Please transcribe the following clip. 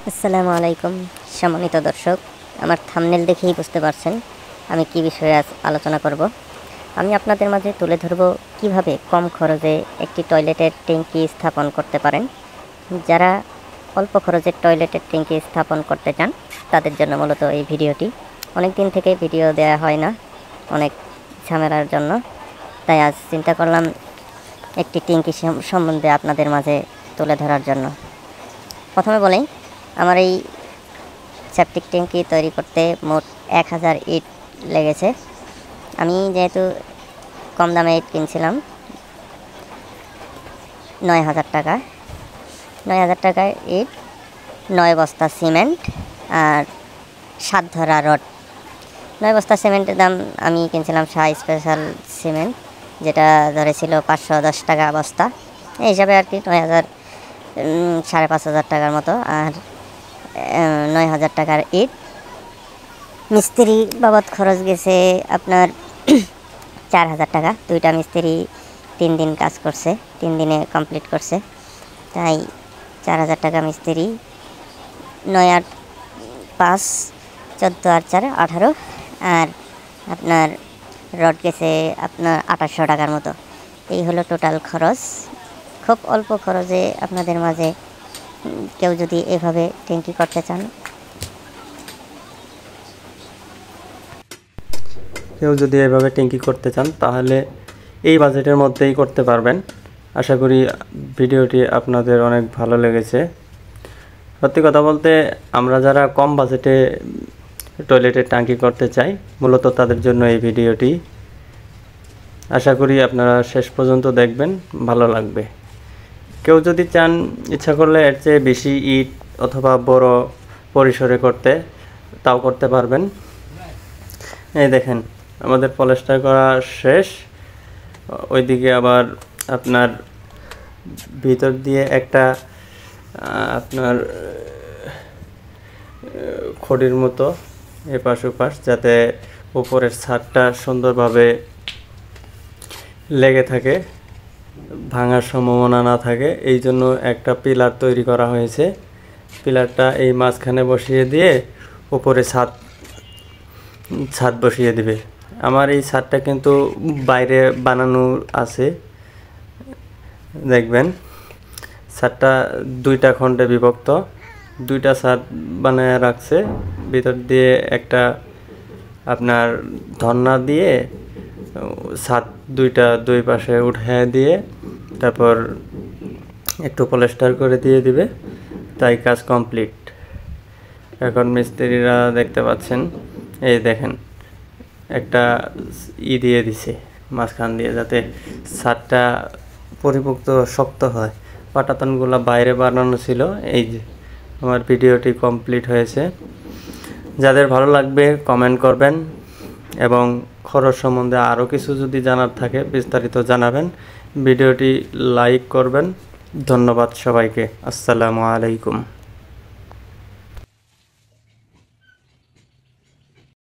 আসসালামু আলাইকুম সম্মানিত দর্শক, আমার থাম্বনেল দেখেই বুঝতে পারছেন আমি কি বিষয়ে আজ আলোচনা করব। আমি আপনাদের মাঝে তুলে ধরব কিভাবে কম খরচে একটি টয়লেটের ট্যাঙ্কি স্থাপন করতে পারেন। যারা অল্প খরচে টয়লেটের ট্যাঙ্কি স্থাপন করতে চান তাদের জন্য মূলত এই ভিডিওটি। অনেক দিন থেকে ভিডিও দেওয়া হয় না, অনেক ঝামেলার জন্য, তাই আজ চিন্তা করলাম একটি ট্যাঙ্কি সম্বন্ধে আপনাদের মাঝে তুলে ধরার জন্য। প্রথমে বলেই, আমার এই সেপটিক ট্যাঙ্কি তৈরি করতে মোট 1000 ইট লেগেছে। আমি যেহেতু কম দামে ইট কিনছিলাম 9000 টাকা, 9000 টাকায় ইট, 9 বস্তা সিমেন্ট আর 7 ধরা রড। 9 বস্তা সিমেন্টের দাম আমি কিনছিলাম শাহ স্পেশাল সিমেন্ট, যেটা ধরেছিল 510 টাকা বস্তা, এই হিসাবে আর কি 9000 5,500 টাকার মতো। আর 9000 টাকার ইট। মিস্ত্রি বাবদ খরচ গেছে আপনার 4000 টাকা। দুইটা মিস্ত্রি 3 দিন কাজ করছে, 3 দিনে কমপ্লিট করছে, তাই 4000 টাকা মিস্ত্রি। 9 আর 5 14 আর 4 18, আর আপনার রড গেছে আপনার 2800 টাকার মতো। এই হলো টোটাল খরচ। খুব অল্প খরচে আপনাদের মাঝে কেউ যদি এভাবে ট্যাঙ্কি করতে চান, তাহলে এই বাজেটের মধ্যেই করতে পারবেন। আশা করি ভিডিওটি আপনাদের অনেক ভালো লেগেছে। সত্যি কথা বলতে, আমরা যারা কম বাজেটে টয়লেটের ট্যাঙ্কি করতে চাই, মূলত তাদের জন্য এই ভিডিওটি। আশা করি আপনারা শেষ পর্যন্ত দেখবেন, ভালো লাগবে। কেউ যদি চান, ইচ্ছা করলে এর চেয়ে বেশি ইট অথবা বড় পরিসরে করতে, তাও করতে পারবেন। এই দেখেন, আমাদের পলেস্টার করা শেষ। ওইদিকে আবার আপনার ভিতর দিয়ে একটা আপনার খড়ির মতো এপাশ ওপাশ, যাতে উপরের ছাদটা সুন্দরভাবে লেগে থাকে, ভাঙার সম্ভাবনা না থাকে, এই জন্য একটা পিলার তৈরি করা হয়েছে। পিলারটা এই মাঝখানে বসিয়ে দিয়ে উপরে ছাদ বসিয়ে দিবে। আমার এই ছাদটা কিন্তু বাইরে বানানো আছে, দেখবেন। ছাদটা 2টা খণ্ডে বিভক্ত, 2টা ছাদ বানায় রাখছে। ভিতর দিয়ে একটা আপনার ধন্না দিয়ে ছাদ 2টা 2 পাশে উঠায় দিয়ে তারপর একটু পলেস্টার করে দিয়ে দিবে, তাই কাজ কমপ্লিট। এখন মিস্ত্রিরা দেখতে পাচ্ছেন, এই দেখেন একটা দিয়ে দিছে মাঝখান দিয়ে, যাতে ছাদটা পরিপুক্ত শক্ত হয়। পাটাতনগুলো বাইরে বানানো ছিল। এই যে আমার ভিডিওটি কমপ্লিট হয়েছে। যাদের ভালো লাগবে কমেন্ট করবেন, এবং খরচ সম্বন্ধে আরও কিছু যদি জানার থাকে বিস্তারিত জানাবেন। ভিডিওটি লাইক করবেন। ধন্যবাদ সবাইকে। আসসালামু আলাইকুম।